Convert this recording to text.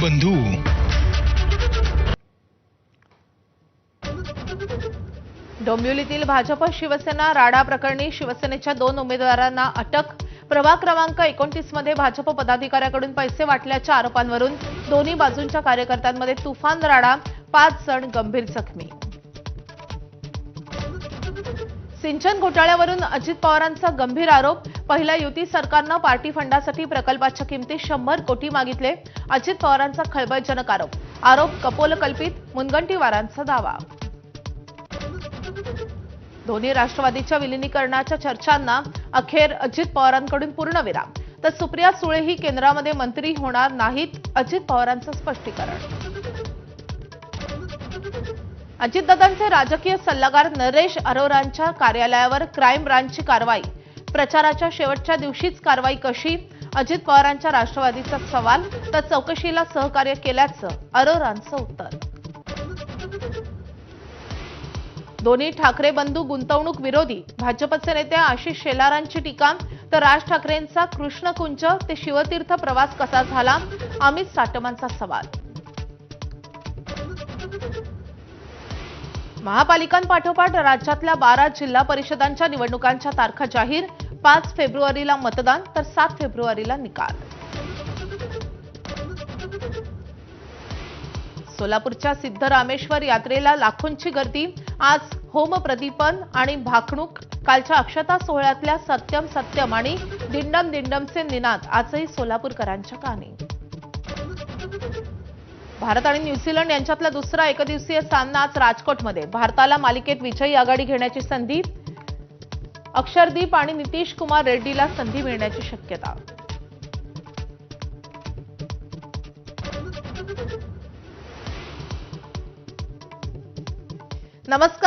बंधू. डोंबिवलीतील भाजप शिवसेना राडा प्रकरणी शिवसेनेच्या 2 उमेदवारांना अटक. प्रभाग क्रमांक 29 मध्ये भाजप पदाधिकाऱ्याकडून पैसे वाटल्याच्या आरोपांवरून दोन्ही बाजूंच्या कार्यकर्त्यांमध्ये तुफान राडा, 5 जण गंभीर जखमी. सिंचन घोटाळ्यावरून अजित पवारांचा गंभीर आरोप. पहिल्या युती सरकारनं पार्टी फंडासाठी प्रकल्पाच्या किमती 100 कोटी मागितले. अजित पवारांचा खळबळजनक आरोप कपोलकल्पित, मुनगंटीवारांचा दावा. दोन्ही राष्ट्रवादीच्या विलिनीकरणाच्या चर्चांना अखेर अजित पवारांकडून पूर्णविराम. तर सुप्रिया सुळेही केंद्रामध्ये मंत्री होणार नाहीत, अजित पवारांचं स्पष्टीकरण. अजितदादांचे राजकीय सल्लागार नरेश अरोरांच्या कार्यालयावर क्राईम ब्रांचची कारवाई. प्रचाराच्या शेवटच्या दिवशीच कारवाई कशी? अजित पवारांच्या राष्ट्रवादीचा सवाल. तर चौकशीला सहकार्य केल्याचं अरोरांचं उत्तर. दोन्ही ठाकरे बंधू गुंतवणूक विरोधी. भाजपचे नेते आशिष शेलारांची टीका. तर राज ठाकरेंचा कृष्णकुंज ते शिवतीर्थ प्रवास कसा झाला? अमित साटमांचा सवाल. महापालिकांपाठोपाठ राज्यातल्या 12 जिल्हा परिषदांच्या निवडणुकांच्या तारखा जाहीर. 5 फेब्रुवारीला मतदान तर 7 फेब्रुवारीला निकाल. सोलापूरच्या सिद्धरामेश्वर यात्रेला लाखोंची गर्दी. आज होमप्रदीपन आणि भाकणूक. कालच्या अक्षता सोहळ्यातल्या सत्यम सत्यम आणि दिंडम दिंडमचे निनाद आजही सोलापूरकरांच्या कानी. भारत आणि न्यूझीलंड यांच्यातला दुसरा एकदिवसीय सामना आज राजकोटमध्ये. भारताला मालिकेत विजयी आघाडी घेण्याची संधी. अक्षरदीप आणि नितीश कुमार रेड्डीला संधी मिळण्याची शक्यता. नमस्कार.